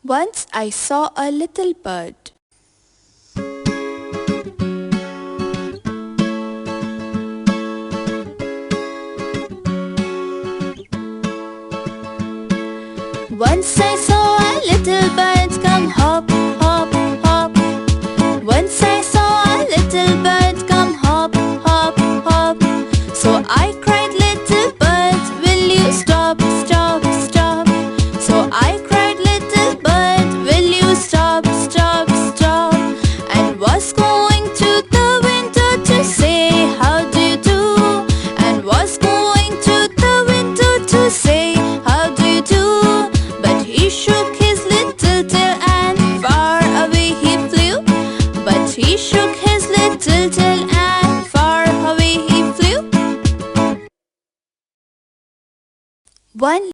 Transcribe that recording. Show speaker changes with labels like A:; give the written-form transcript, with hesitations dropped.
A: Once I saw a little bird. Once I saw a little bird come hop, hop, hop. Once I saw a little bird come hop, hop, hop. So I cried, little bird, will you stop, stop, stop? So I cried, little bird, will you stop, stop, stop? And was going to the window to say how do you do? And was going to the window to say how do you do? But he shook his little tail and far away he flew. But he shook his little tail and far away he flew. One